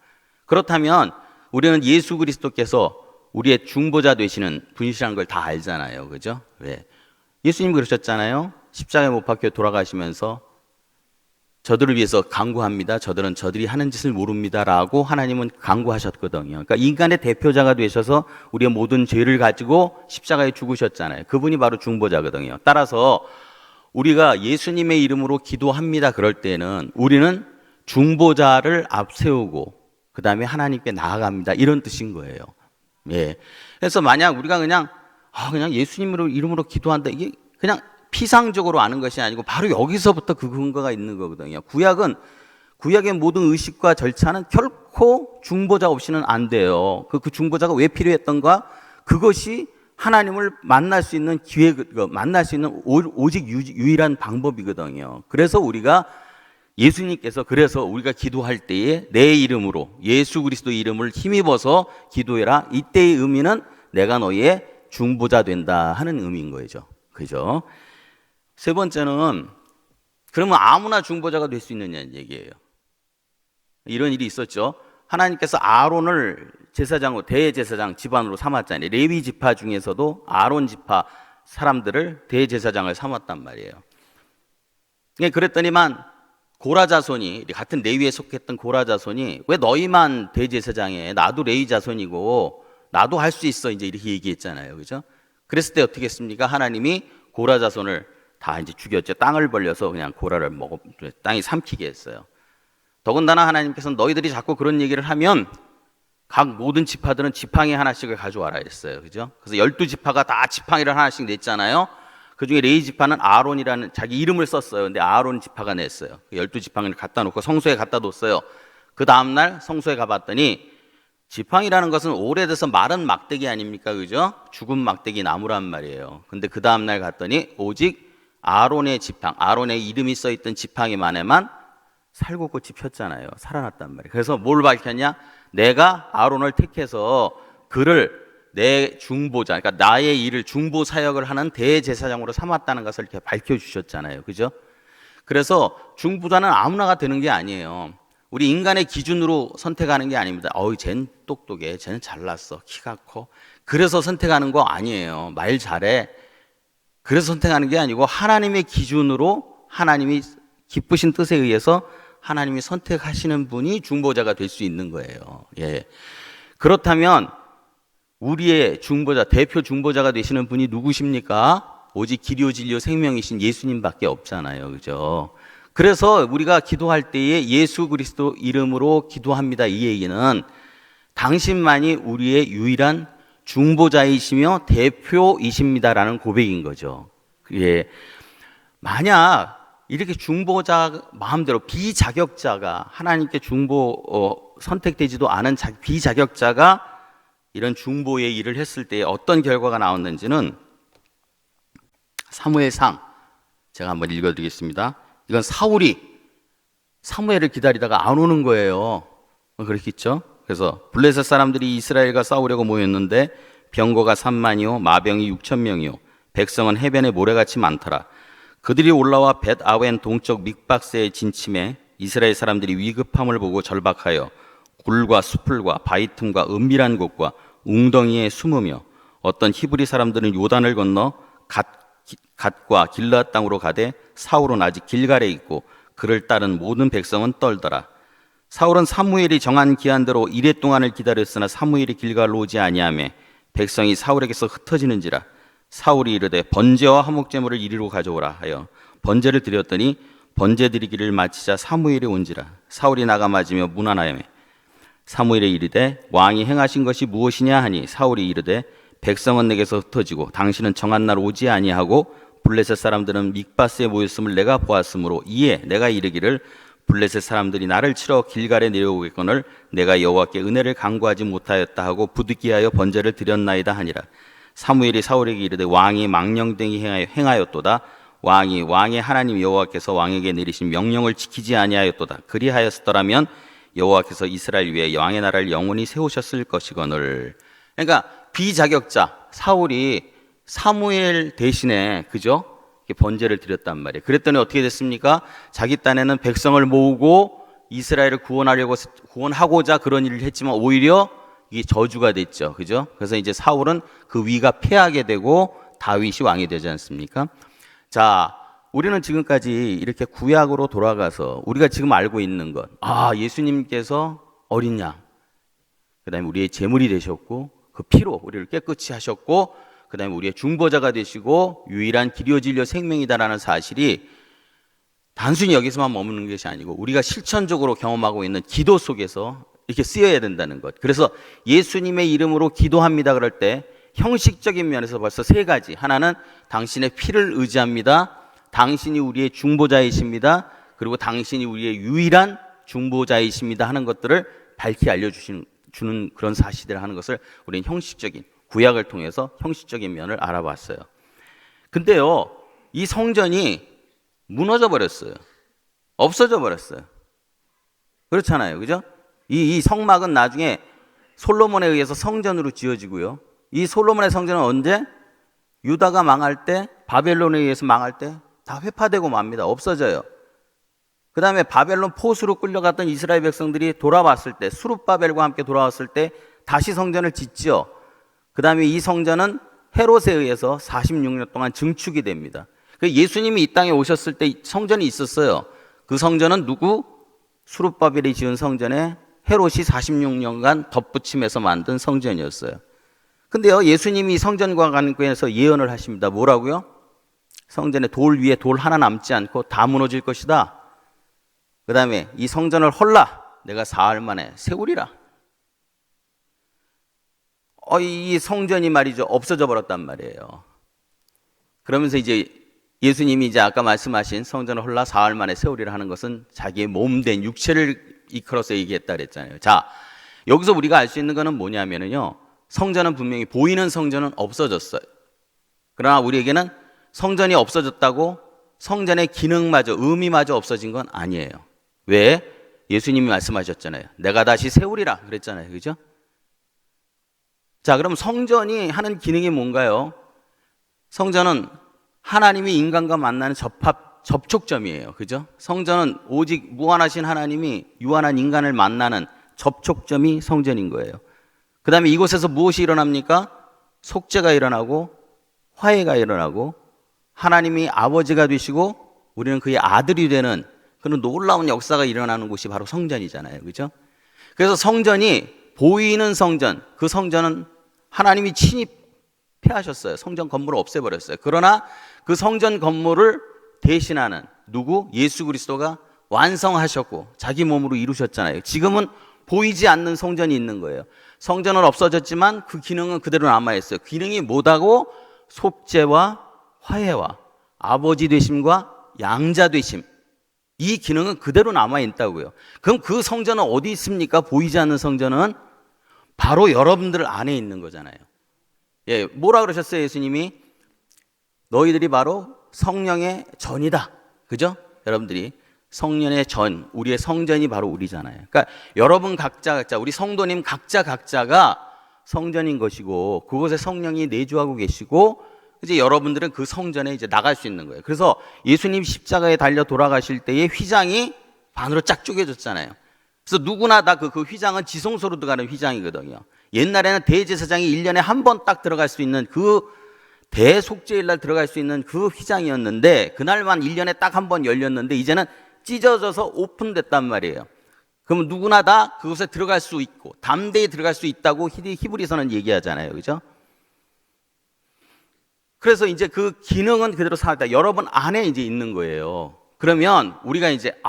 그렇다면 우리는 예수 그리스도께서 우리의 중보자 되시는 분이시라는 걸 다 알잖아요. 그죠? 왜? 예수님 그러셨잖아요. 십자가에 못 박혀 돌아가시면서 저들을 위해서 간구합니다. 저들은 저들이 하는 짓을 모릅니다라고 하나님은 간구하셨거든요. 그러니까 인간의 대표자가 되셔서 우리의 모든 죄를 가지고 십자가에 죽으셨잖아요. 그분이 바로 중보자거든요. 따라서 우리가 예수님의 이름으로 기도합니다. 그럴 때는 우리는 중보자를 앞세우고 그 다음에 하나님께 나아갑니다. 이런 뜻인 거예요. 예. 그래서 만약 우리가 그냥 예수님 이름으로 기도한다. 이게 그냥 피상적으로 아는 것이 아니고 바로 여기서부터 그 근거가 있는 거거든요. 구약의 모든 의식과 절차는 결코 중보자 없이는 안 돼요. 그 중보자가 왜 필요했던가? 그것이 하나님을 만날 수 있는 만날 수 있는 오직 유일한 방법이거든요. 그래서 그래서 우리가 기도할 때에 내 이름으로 예수 그리스도 이름을 힘입어서 기도해라. 이때의 의미는 내가 너희의 중보자 된다 하는 의미인 거죠. 그죠? 세 번째는 그러면 아무나 중보자가 될 수 있느냐는 얘기예요. 이런 일이 있었죠. 하나님께서 아론을 대제사장 집안으로 삼았잖아요. 레위 지파 중에서도 아론 지파 사람들을 대제사장을 삼았단 말이에요. 그랬더니만 고라 자손이 같은 레위에 속했던 고라 자손이 왜 너희만 대제사장해? 나도 레위 자손이고 나도 할 수 있어. 이제 이렇게 얘기했잖아요. 그죠? 그랬을 때 어떻게 했습니까? 하나님이 고라 자손을 다 이제 죽였죠. 땅을 벌려서 그냥 고라를 땅이 삼키게 했어요. 더군다나 하나님께서는 너희들이 자꾸 그런 얘기를 하면 각 모든 지파들은 지팡이 하나씩을 가져와라 했어요. 그죠? 그래서 12지파가 다 지팡이를 하나씩 냈잖아요. 그 중에 레위 지파는 아론이라는 자기 이름을 썼어요. 근데 아론 지파가 냈어요. 12지팡이를 갖다 놓고 성소에 갖다 뒀어요. 그 다음날 성소에 가봤더니 지팡이라는 것은 오래돼서 마른 막대기 아닙니까? 그죠? 죽은 막대기 나무란 말이에요. 근데 그 다음날 갔더니 오직 아론의 이름이 써있던 지팡이만에만 살구꽃이 폈잖아요. 살아났단 말이에요. 그래서 뭘 밝혔냐? 내가 아론을 택해서 그를 내 중보자, 그러니까 나의 일을 중보 사역을 하는 대제사장으로 삼았다는 것을 이렇게 밝혀주셨잖아요. 그죠? 그래서 중보자는 아무나가 되는 게 아니에요. 우리 인간의 기준으로 선택하는 게 아닙니다. 쟤는 똑똑해, 쟤는 잘났어, 키가 커. 그래서 선택하는 거 아니에요. 말 잘해. 그래서 선택하는 게 아니고 하나님의 기준으로 하나님이 기쁘신 뜻에 의해서 하나님이 선택하시는 분이 중보자가 될 수 있는 거예요. 예. 그렇다면 우리의 대표 중보자가 되시는 분이 누구십니까? 오직 길이요 진리요 생명이신 예수님밖에 없잖아요. 그죠? 그래서 우리가 기도할 때에 예수 그리스도 이름으로 기도합니다. 이 얘기는 당신만이 우리의 유일한 중보자이시며 대표이십니다라는 고백인 거죠. 예. 만약 이렇게 중보자 마음대로 비자격자가 하나님께 선택되지도 않은 비자격자가 이런 중보의 일을 했을 때 어떤 결과가 나왔는지는 사무엘상 제가 한번 읽어드리겠습니다. 이건 사무엘을 기다리다가 안 오는 거예요. 그렇겠죠? 그래서 블레셋 사람들이 이스라엘과 싸우려고 모였는데 병거가 3만이요 마병이 6,000명이요 백성은 해변에 모래같이 많더라. 그들이 올라와 벳 아웬 동쪽 믹박스에 진침해 이스라엘 사람들이 위급함을 보고 절박하여 굴과 수풀과 바위 틈과 은밀한 곳과 웅덩이에 숨으며 어떤 히브리 사람들은 요단을 건너 갓과 길르앗 땅으로 가되 사울은 아직 길갈에 있고 그를 따른 모든 백성은 떨더라. 사울은 사무엘이 정한 기한대로 이레 동안을 기다렸으나 사무엘이 길갈로 오지 아니하매 백성이 사울에게서 흩어지는지라. 사울이 이르되 번제와 화목제물을 이리로 가져오라 하여 번제를 드렸더니 번제 드리기를 마치자 사무엘이 온지라. 사울이 나가 맞으며 문안하여 사무엘이 이르되 왕이 행하신 것이 무엇이냐 하니 사울이 이르되 백성은 내게서 흩어지고 당신은 정한 날 오지 아니하고 블레셋 사람들은 믹바스에 모였음을 내가 보았으므로 이에 내가 이르기를 블레셋 사람들이 나를 치러 길갈에 내려오겠거늘 내가 여호와께 은혜를 간구하지 못하였다 하고 부득이하여 번제를 드렸나이다 하니라. 사무엘이 사울에게 이르되 왕이 망령되이 행하였도다. 왕의 하나님 여호와께서 왕에게 내리신 명령을 지키지 아니하였도다. 그리하였더라면 여호와께서 이스라엘 위에 왕의 나라를 영원히 세우셨을 것이거늘. 그러니까 비자격자 사울이 사무엘 대신에 그죠? 번제를 드렸단 말이에요. 그랬더니 어떻게 됐습니까? 자기 딴에는 백성을 모으고 이스라엘을 구원하고자 그런 일을 했지만 오히려 이게 저주가 됐죠. 그죠? 그래서 이제 사울은 그 위가 패하게 되고 다윗이 왕이 되지 않습니까? 자, 우리는 지금까지 이렇게 구약으로 돌아가서 우리가 지금 알고 있는 것, 예수님께서 어린 양, 그 다음에 우리의 제물이 되셨고 그 피로 우리를 깨끗이 하셨고 그 다음에 우리의 중보자가 되시고 유일한 길이요 진리요 생명이다라는 사실이 단순히 여기서만 머무는 것이 아니고 우리가 실천적으로 경험하고 있는 기도 속에서 이렇게 쓰여야 된다는 것. 그래서 예수님의 이름으로 기도합니다 그럴 때 형식적인 면에서 벌써 세 가지. 하나는 당신의 피를 의지합니다. 당신이 우리의 중보자이십니다. 그리고 당신이 우리의 유일한 중보자이십니다 하는 것들을 밝히 알려주는 그런 사실들을 하는 것을 우리는 형식적인 구약을 통해서 형식적인 면을 알아봤어요. 근데요, 이 성전이 무너져 버렸어요. 없어져 버렸어요. 그렇잖아요. 그죠? 이 성막은 나중에 솔로몬에 의해서 성전으로 지어지고요. 이 솔로몬의 성전은 언제? 유다가 망할 때, 바벨론에 의해서 망할 때 다 회파되고 맙니다. 없어져요. 그 다음에 바벨론 포수로 끌려갔던 이스라엘 백성들이 돌아왔을 때, 수룹바벨과 함께 돌아왔을 때 다시 성전을 짓죠. 그 다음에 이 성전은 헤롯에 의해서 46년 동안 증축이 됩니다. 예수님이 이 땅에 오셨을 때 성전이 있었어요. 그 성전은 누구? 수룹바벨이 지은 성전에 헤롯이 46년간 덧붙임해서 만든 성전이었어요. 근데요, 예수님이 성전과 관련해서 예언을 하십니다. 뭐라고요? 성전에 돌 위에 돌 하나 남지 않고 다 무너질 것이다. 그 다음에 이 성전을 헐라 내가 사흘 만에 세우리라. 이 성전이 말이죠, 없어져 버렸단 말이에요. 그러면서 이제 예수님이 이제 아까 말씀하신 성전을 헐라 사흘 만에 세우리라 하는 것은 자기의 몸된 육체를 이끌어서 얘기했다 그랬잖아요. 자, 여기서 우리가 알 수 있는 거는 뭐냐면요, 성전은 분명히 보이는 성전은 없어졌어요. 그러나 우리에게는 성전이 없어졌다고 성전의 기능마저, 의미마저 없어진 건 아니에요. 왜? 예수님이 말씀하셨잖아요. 내가 다시 세우리라 그랬잖아요. 그죠? 자, 그럼 성전이 하는 기능이 뭔가요? 성전은 하나님이 인간과 만나는 접촉점이에요. 그죠? 성전은 오직 무한하신 하나님이 유한한 인간을 만나는 접촉점이 성전인 거예요. 그 다음에 이곳에서 무엇이 일어납니까? 속죄가 일어나고 화해가 일어나고 하나님이 아버지가 되시고 우리는 그의 아들이 되는 그런 놀라운 역사가 일어나는 곳이 바로 성전이잖아요. 그죠? 그래서 성전이 보이는 성전, 그 성전은 하나님이 친히 폐하셨어요. 성전 건물을 없애버렸어요. 그러나 그 성전 건물을 대신하는 누구? 예수 그리스도가 완성하셨고 자기 몸으로 이루셨잖아요. 지금은 보이지 않는 성전이 있는 거예요. 성전은 없어졌지만 그 기능은 그대로 남아있어요. 기능이 뭐다고? 속죄와 화해와 아버지 되심과 양자 되심, 이 기능은 그대로 남아있다고요. 그럼 그 성전은 어디 있습니까? 보이지 않는 성전은 바로 여러분들 안에 있는 거잖아요. 예, 뭐라 그러셨어요? 예수님이 너희들이 바로 성령의 전이다. 그죠? 여러분들이 성령의 전, 우리의 성전이 바로 우리잖아요. 그러니까 여러분 각자 우리 성도님 각자가 성전인 것이고 그곳에 성령이 내주하고 계시고 이제 여러분들은 그 성전에 이제 나갈 수 있는 거예요. 그래서 예수님 십자가에 달려 돌아가실 때의 휘장이 반으로 쫙 쪼개졌잖아요. 그래서 누구나 다 그 휘장은 지성소로 들어가는 휘장이거든요. 옛날에는 대제사장이 1년에 한 번 딱 들어갈 수 있는 그 대속죄일 날 들어갈 수 있는 그 휘장이었는데 그날만 1년에 딱 한 번 열렸는데 이제는 찢어져서 오픈됐단 말이에요. 그러면 누구나 다 그곳에 들어갈 수 있고 담대히 들어갈 수 있다고 히브리서는 얘기하잖아요. 그죠? 그래서 이제 그 기능은 그대로 살다 여러분 안에 이제 있는 거예요. 그러면 우리가 이제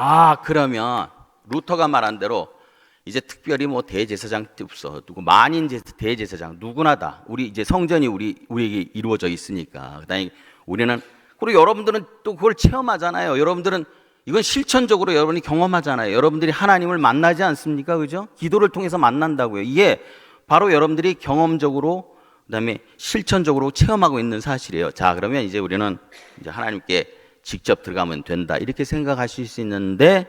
그러면 루터가 말한 대로 이제 특별히 뭐 대제사장 없어 누구 만인 대제사장 누구나 다 우리 이제 성전이 우리에게 이루어져 있으니까 그다음에 우리는 그리고 여러분들은 또 그걸 체험하잖아요. 여러분들은 이건 실천적으로 여러분이 경험하잖아요. 여러분들이 하나님을 만나지 않습니까? 그죠? 기도를 통해서 만난다고요. 이게 바로 여러분들이 경험적으로 그다음에 실천적으로 체험하고 있는 사실이에요. 자, 그러면 이제 우리는 이제 하나님께 직접 들어가면 된다. 이렇게 생각하실 수 있는데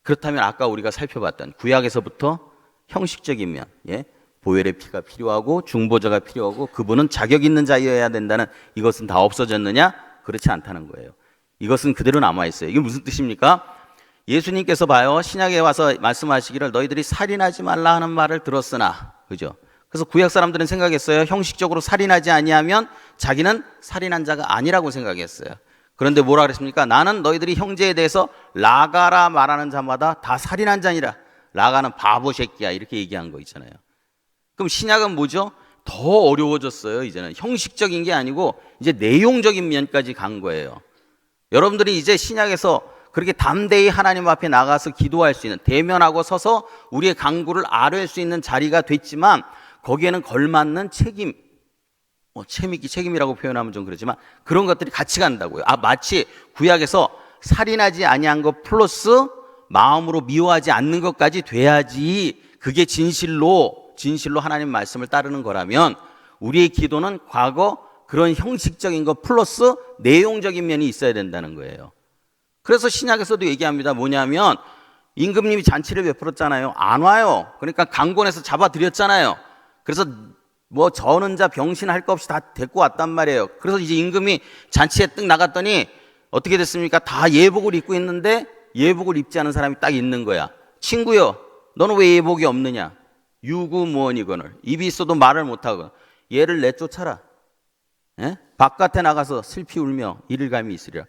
그렇다면 아까 우리가 살펴봤던 구약에서부터 형식적인 면, 보혈의 피가 필요하고 중보자가 필요하고 그분은 자격 있는 자여야 된다는 이것은 다 없어졌느냐? 그렇지 않다는 거예요. 이것은 그대로 남아있어요. 이게 무슨 뜻입니까? 예수님께서 봐요. 신약에 와서 말씀하시기를 너희들이 살인하지 말라 하는 말을 들었으나, 그죠? 그래서 구약 사람들은 생각했어요. 형식적으로 살인하지 아니하면 자기는 살인한 자가 아니라고 생각했어요. 그런데 뭐라 그랬습니까? 나는 너희들이 형제에 대해서 라가라 말하는 자마다 다 살인한 자니라. 라가는 바보 새끼야 이렇게 얘기한 거 있잖아요. 그럼 신약은 뭐죠? 더 어려워졌어요. 이제는 형식적인 게 아니고 이제 내용적인 면까지 간 거예요. 여러분들이 이제 신약에서 그렇게 담대히 하나님 앞에 나가서 기도할 수 있는 대면하고 서서 우리의 간구를 아뢰할 수 있는 자리가 됐지만 거기에는 걸맞는 책임, 책임이라고 표현하면 좀 그렇지만 그런 것들이 같이 간다고요. 마치 구약에서 살인하지 아니한 것 플러스 마음으로 미워하지 않는 것까지 돼야지 그게 진실로 하나님 말씀을 따르는 거라면 우리의 기도는 과거 그런 형식적인 것 플러스 내용적인 면이 있어야 된다는 거예요. 그래서 신약에서도 얘기합니다. 뭐냐면 임금님이 잔치를 베풀었잖아요. 안 와요. 그러니까 강권에서 잡아들였잖아요. 그래서 뭐 저는 자 병신 할 거 없이 다 데리고 왔단 말이에요. 그래서 이제 임금이 잔치에 뜩 나갔더니 어떻게 됐습니까? 다 예복을 입고 있는데 예복을 입지 않은 사람이 딱 있는 거야. 친구요, 너는 왜 예복이 없느냐? 유구무원이거늘 입이 있어도 말을 못하고 얘를 내쫓아라. 바깥에 나가서 슬피 울며 이를 감이 있으리라.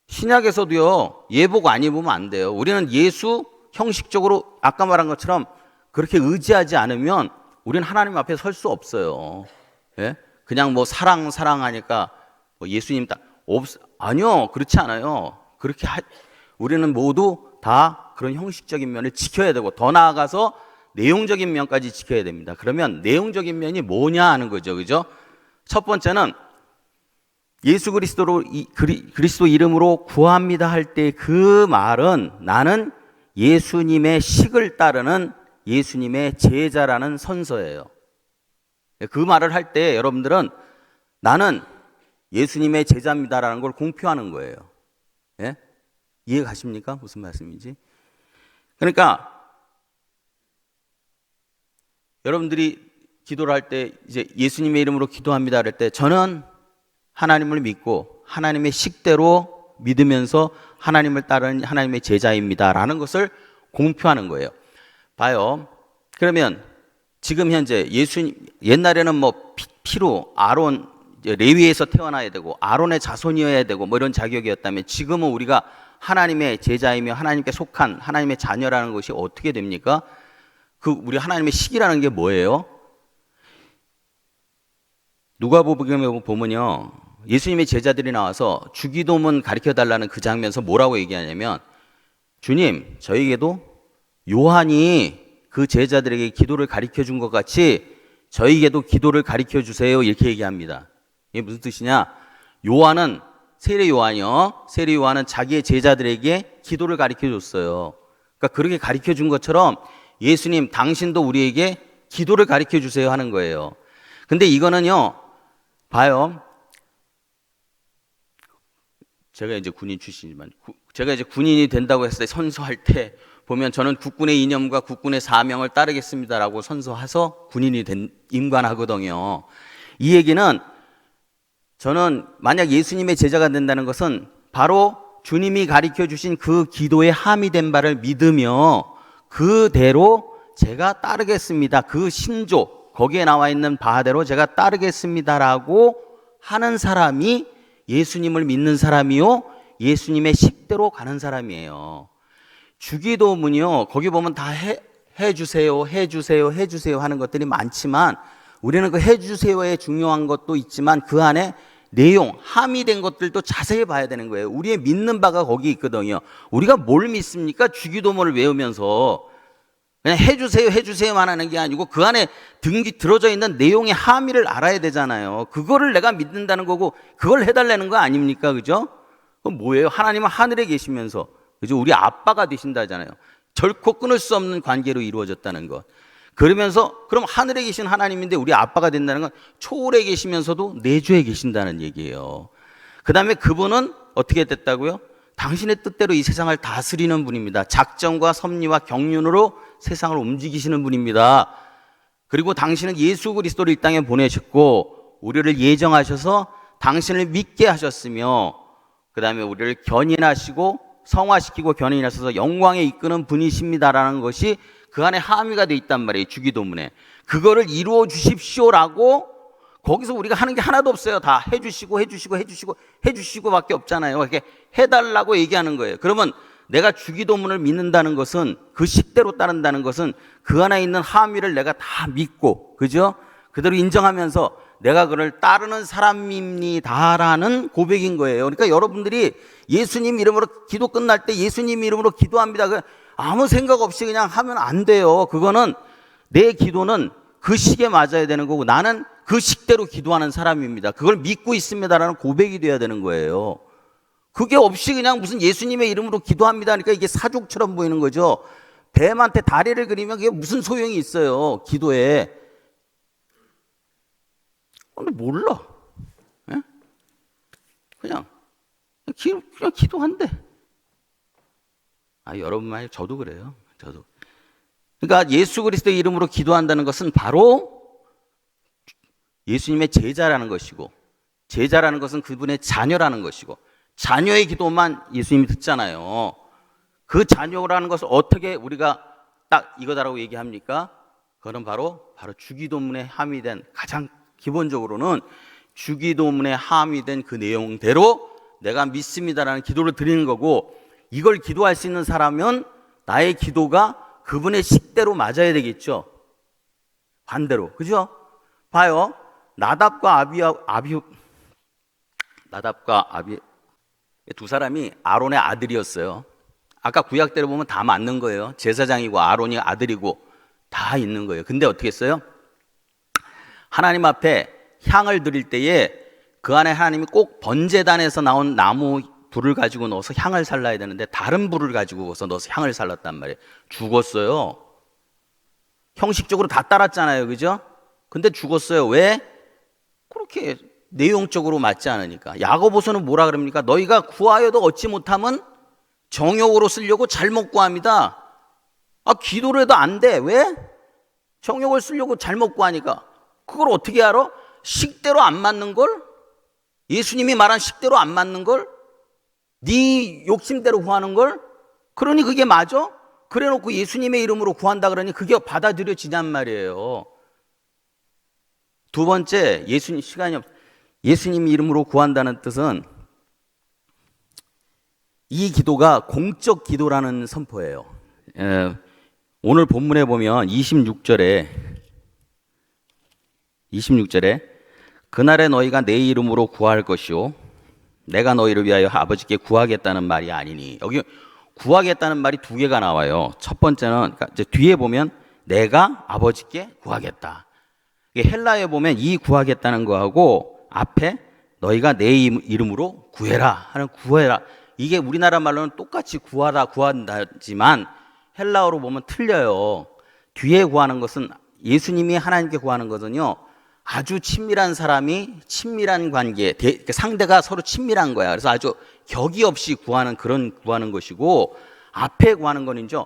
신약에서도요 예복 안 입으면 안 돼요. 우리는 예수 형식적으로 아까 말한 것처럼 그렇게 의지하지 않으면 우리는 하나님 앞에 설 수 없어요. 그냥 뭐 사랑하니까 뭐 예수님 아니요, 그렇지 않아요. 우리는 모두 다 그런 형식적인 면을 지켜야 되고 더 나아가서 내용적인 면까지 지켜야 됩니다. 그러면 내용적인 면이 뭐냐 하는 거죠, 그죠? 첫 번째는 예수 그리스도 이름으로 구합니다 할 때 그 말은 나는 예수님의 식을 따르는 예수님의 제자라는 선서예요. 그 말을 할 때 여러분들은 나는 예수님의 제자입니다라는 걸 공표하는 거예요. 이해 가십니까? 무슨 말씀인지? 그러니까 여러분들이 기도를 할 때 이제 예수님의 이름으로 기도합니다 할 때 저는 하나님을 믿고 하나님의 식대로 믿으면서 하나님을 따르는 하나님의 제자입니다라는 것을 공표하는 거예요. 봐요. 그러면 지금 현재 옛날에는 뭐 피로 아론 레위에서 태어나야 되고 아론의 자손이어야 되고 뭐 이런 자격이었다면 지금은 우리가 하나님의 제자이며 하나님께 속한 하나님의 자녀라는 것이 어떻게 됩니까? 우리 하나님의 식이라는 게 뭐예요? 누가복음에 보면요 예수님의 제자들이 나와서 주기도문 가르쳐달라는 그 장면에서 뭐라고 얘기하냐면 주님 저에게도 요한이 그 제자들에게 기도를 가르쳐준 것 같이 저에게도 기도를 가르쳐주세요 이렇게 얘기합니다. 이게 무슨 뜻이냐? 세례 요한은 자기의 제자들에게 기도를 가르쳐줬어요. 그러니까 그렇게 가르쳐준 것처럼 예수님 당신도 우리에게 기도를 가르쳐주세요 하는 거예요. 근데 이거는요 봐요. 제가 이제 군인 출신이지만 제가 이제 군인이 된다고 했을 때 선서할 때 보면 저는 국군의 이념과 국군의 사명을 따르겠습니다라고 선서해서 군인이 임관하거든요. 이 얘기는 저는 만약 예수님의 제자가 된다는 것은 바로 주님이 가르쳐 주신 그 기도에 함의된 바를 믿으며 그대로 제가 따르겠습니다. 그 신조 거기에 나와 있는 바대로 제가 따르겠습니다라고 하는 사람이 예수님을 믿는 사람이요 예수님의 식대로 가는 사람이에요. 주기도문이요 거기 보면 다 해주세요 하는 것들이 많지만 우리는 그 해주세요에 중요한 것도 있지만 그 안에 내용, 함의된 것들도 자세히 봐야 되는 거예요. 우리의 믿는 바가 거기 있거든요. 우리가 뭘 믿습니까? 주기도문을 외우면서 그냥 해주세요만 하는 게 아니고 그 안에 들어져 있는 내용의 함의를 알아야 되잖아요. 그거를 내가 믿는다는 거고 그걸 해달라는 거 아닙니까? 그죠? 그건 뭐예요? 하나님은 하늘에 계시면서, 그죠? 우리 아빠가 되신다잖아요. 결코 끊을 수 없는 관계로 이루어졌다는 것. 그러면서 그럼 하늘에 계신 하나님인데 우리 아빠가 된다는 건 초월에 계시면서도 내주에 계신다는 얘기예요. 그 다음에 그분은 어떻게 됐다고요? 당신의 뜻대로 이 세상을 다스리는 분입니다. 작정과 섭리와 경륜으로 세상을 움직이시는 분입니다. 그리고 당신은 예수 그리스도를 이 땅에 보내셨고 우리를 예정하셔서 당신을 믿게 하셨으며 그 다음에 우리를 견인하시고 성화시키고 견인하셔서 영광에 이끄는 분이십니다라는 것이 그 안에 함의가 돼 있단 말이에요. 주기도문에. 그거를 이루어 주십시오라고 거기서 우리가 하는 게 하나도 없어요. 다 해주시고 밖에 없잖아요. 이렇게 해달라고 얘기하는 거예요. 그러면 내가 주기도문을 믿는다는 것은 그 식대로 따른다는 것은 그 안에 있는 함의를 내가 다 믿고, 그죠? 그대로 인정하면서 내가 그를 따르는 사람입니다라는 고백인 거예요. 그러니까 여러분들이 예수님 이름으로 기도 끝날 때 예수님 이름으로 기도합니다. 아무 생각 없이 그냥 하면 안 돼요. 그거는 내 기도는 그 식에 맞아야 되는 거고 나는 그 식대로 기도하는 사람입니다. 그걸 믿고 있습니다라는 고백이 돼야 되는 거예요. 그게 없이 그냥 무슨 예수님의 이름으로 기도합니다. 그러니까 이게 사족처럼 보이는 거죠. 뱀한테 다리를 그리면 그게 무슨 소용이 있어요. 기도에. 근데 몰라. 예? 그냥 기도한대. 여러분만이 저도 그래요. 저도. 그러니까 예수 그리스도의 이름으로 기도한다는 것은 바로 예수님의 제자라는 것이고 제자라는 것은 그분의 자녀라는 것이고 자녀의 기도만 예수님이 듣잖아요. 그 자녀라는 것을 어떻게 우리가 딱 이거다라고 얘기합니까? 그거는 바로 주기도문에 함의된 가장 기본적으로는 주기도문에 함의된 그 내용대로 내가 믿습니다라는 기도를 드리는 거고 이걸 기도할 수 있는 사람은 나의 기도가 그분의 식대로 맞아야 되겠죠. 반대로. 그죠? 봐요. 나답과 아비 두 사람이 아론의 아들이었어요. 아까 구약대로 보면 다 맞는 거예요. 제사장이고 아론이 아들이고 다 있는 거예요. 근데 어떻게 했어요? 하나님 앞에 향을 드릴 때에 그 안에 하나님이 꼭 번제단에서 나온 나무 불을 가지고 넣어서 향을 살라야 되는데 다른 불을 가지고 넣어서 향을 살랐단 말이에요. 죽었어요. 형식적으로 다 따랐잖아요. 그죠? 근데 죽었어요. 왜? 그렇게 내용적으로 맞지 않으니까. 야고보서는 뭐라 그럽니까? 너희가 구하여도 얻지 못하면 정욕으로 쓰려고 잘못 구합니다. 기도를 해도 안 돼. 왜? 정욕을 쓰려고 잘못 구하니까. 그걸 어떻게 알아? 식대로 안 맞는 걸? 예수님이 말한 식대로 안 맞는 걸? 네 욕심대로 구하는 걸? 그러니 그게 맞아? 그래 놓고 예수님의 이름으로 구한다 그러니 그게 받아들여지냔 말이에요. 두 번째, 예수님 이름으로 구한다는 뜻은 이 기도가 공적 기도라는 선포예요. 오늘 본문에 보면 26절에 그날에 너희가 내 이름으로 구할 것이요 내가 너희를 위하여 아버지께 구하겠다는 말이 아니니. 여기 구하겠다는 말이 두 개가 나와요. 첫 번째는 그러니까 이제 뒤에 보면 내가 아버지께 구하겠다. 헬라에 보면 이 구하겠다는 거하고 앞에 너희가 내 이름으로 구해라 하는 구해라. 이게 우리나라 말로는 똑같이 구한다지만 헬라어로 보면 틀려요. 뒤에 구하는 것은 예수님이 하나님께 구하는 것은요. 아주 친밀한 사람이 친밀한 관계, 상대가 서로 친밀한 거야. 그래서 아주 격이 없이 구하는 것이고 앞에 구하는 건 이제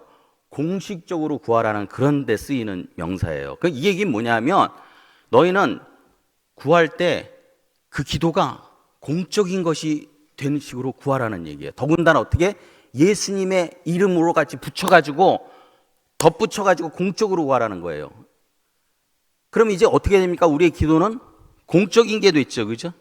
공식적으로 구하라는 그런 데 쓰이는 명사예요. 이 얘기는 뭐냐면 너희는 구할 때 그 기도가 공적인 것이 되는 식으로 구하라는 얘기예요. 더군다나 어떻게 예수님의 이름으로 같이 덧붙여가지고 공적으로 구하라는 거예요. 그럼 이제 어떻게 됩니까? 우리의 기도는 공적인 게 됐죠. 그죠?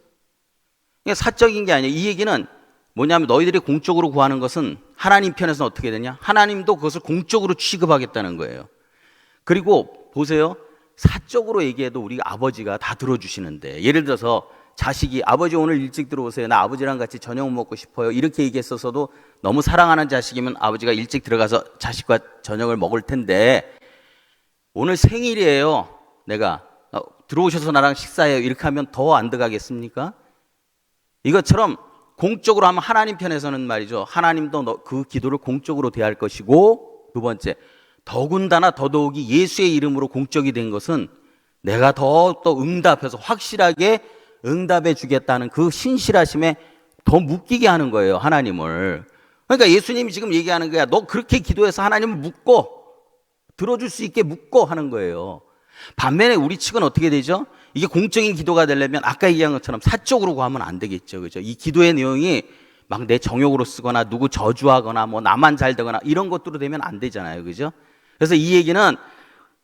그러니까 사적인 게 아니에요. 이 얘기는 뭐냐면 너희들이 공적으로 구하는 것은 하나님 편에서는 어떻게 되냐? 하나님도 그것을 공적으로 취급하겠다는 거예요. 그리고 보세요. 사적으로 얘기해도 우리 아버지가 다 들어주시는데, 예를 들어서 자식이 아버지 오늘 일찍 들어오세요. 나 아버지랑 같이 저녁 먹고 싶어요. 이렇게 얘기했었어도 너무 사랑하는 자식이면 아버지가 일찍 들어가서 자식과 저녁을 먹을 텐데, 오늘 생일이에요. 내가 들어오셔서 나랑 식사해요. 이렇게 하면 더 안 들어가겠습니까? 이것처럼 공적으로 하면 하나님 편에서는 말이죠. 하나님도 그 기도를 공적으로 대할 것이고, 두 번째, 더군다나 더더욱이 예수의 이름으로 공적이 된 것은 내가 더 또 응답해서 확실하게 응답해 주겠다는 그 신실하심에 더 묶이게 하는 거예요, 하나님을. 그러니까 예수님이 지금 얘기하는 거야. 너 그렇게 기도해서 하나님을 묶고, 들어줄 수 있게 묶고 하는 거예요. 반면에 우리 측은 어떻게 되죠? 이게 공적인 기도가 되려면 아까 얘기한 것처럼 사적으로 구하면 안 되겠죠. 그죠? 이 기도의 내용이 막 내 정욕으로 쓰거나 누구 저주하거나 뭐 나만 잘 되거나 이런 것들로 되면 안 되잖아요. 그죠? 그래서 이 얘기는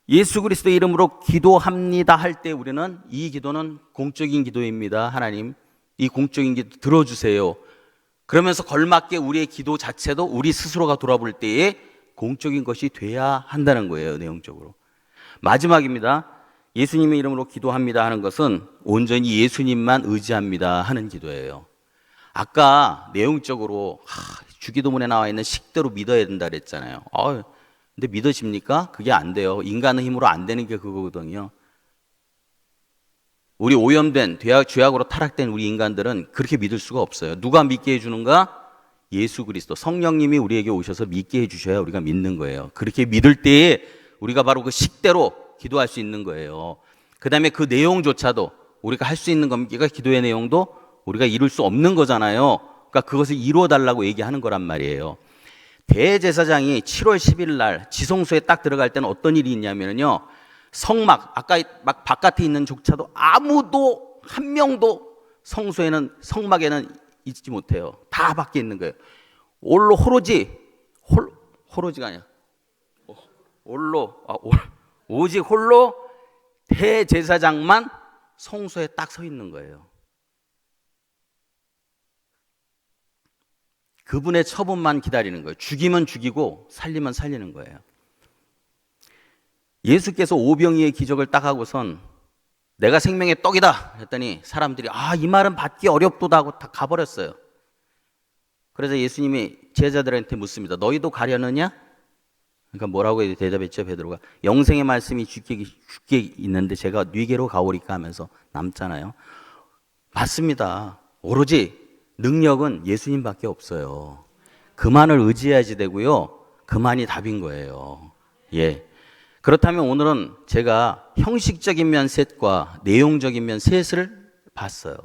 예수 그리스도 이름으로 기도합니다 할 때 우리는 이 기도는 공적인 기도입니다. 하나님, 이 공적인 기도 들어주세요. 그러면서 걸맞게 우리의 기도 자체도 우리 스스로가 돌아볼 때에 공적인 것이 돼야 한다는 거예요, 내용적으로. 마지막입니다. 예수님의 이름으로 기도합니다 하는 것은 온전히 예수님만 의지합니다 하는 기도예요. 아까 내용적으로 주기도문에 나와 있는 식대로 믿어야 된다 그랬잖아요. 근데 믿어집니까? 그게 안 돼요. 인간의 힘으로 안 되는 게 그거거든요. 우리 오염된 죄악으로 타락된 우리 인간들은 그렇게 믿을 수가 없어요. 누가 믿게 해주는가? 예수 그리스도 성령님이 우리에게 오셔서 믿게 해주셔야 우리가 믿는 거예요. 그렇게 믿을 때에 우리가 바로 그 식대로 기도할 수 있는 거예요. 그 다음에 그 내용조차도 우리가 할 수 있는 겁니까? 기도의 내용도 우리가 이룰 수 없는 거잖아요. 그러니까 그것을 이루어달라고 얘기하는 거란 말이에요. 대제사장이 7월 10일 날 지성소에 딱 들어갈 때는 어떤 일이 있냐면요, 성막, 아까 막 바깥에 있는 조차도 아무도 한 명도 성막에는 있지 못해요. 다 밖에 있는 거예요. 호로지가 아니야. 오직 홀로 대제사장만 성소에 딱 서 있는 거예요. 그분의 처분만 기다리는 거예요. 죽이면 죽이고 살리면 살리는 거예요. 예수께서 오병이의 기적을 딱 하고선 내가 생명의 떡이다 했더니 사람들이 이 말은 받기 어렵도다 하고 다 가버렸어요. 그래서 예수님이 제자들한테 묻습니다. 너희도 가려느냐? 그러니까 뭐라고 대답했죠? 베드로가 영생의 말씀이 주께 있는데 제가 네게로 가오리까 하면서 남잖아요. 맞습니다. 오로지 능력은 예수님밖에 없어요. 그만을 의지해야지 되고요. 그만이 답인 거예요. 예. 그렇다면 오늘은 제가 형식적인 면 셋과 내용적인 면 셋을 봤어요.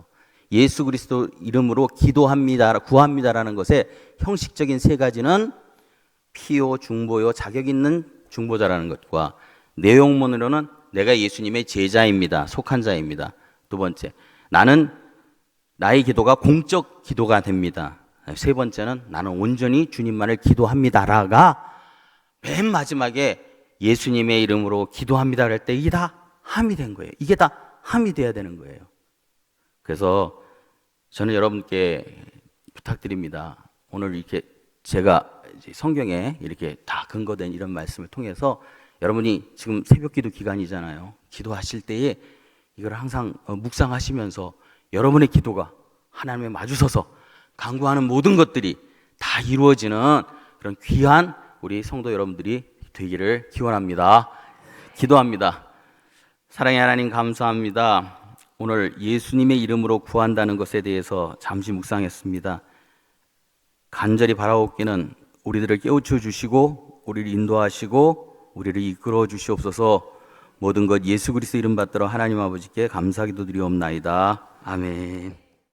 예수 그리스도 이름으로 기도합니다, 구합니다라는 것의 형식적인 세 가지는 피요, 중보요, 자격 있는 중보자라는 것과 내용문으로는 내가 예수님의 제자입니다, 속한 자입니다. 두 번째, 나의 기도가 공적 기도가 됩니다. 세 번째는 나는 온전히 주님만을 기도합니다라가 맨 마지막에 예수님의 이름으로 기도합니다 할 때 이게 다 함이 된 거예요. 이게 다 함이 돼야 되는 거예요. 그래서 저는 여러분께 부탁드립니다. 오늘 이렇게 제가 성경에 이렇게 다 근거된 이런 말씀을 통해서 여러분이 지금 새벽기도 기간이잖아요. 기도하실 때에 이걸 항상 묵상하시면서 여러분의 기도가 하나님에 마주서서 간구하는 모든 것들이 다 이루어지는 그런 귀한 우리 성도 여러분들이 되기를 기원합니다. 기도합니다. 사랑의 하나님 감사합니다. 오늘 예수님의 이름으로 구한다는 것에 대해서 잠시 묵상했습니다. 간절히 바라옵기는 우리들을 깨우쳐 주시고 우리를 인도하시고 우리를 이끌어 주시옵소서. 모든 것 예수 그리스도 이름 받들어 하나님 아버지께 감사기도 드리옵나이다. 아멘.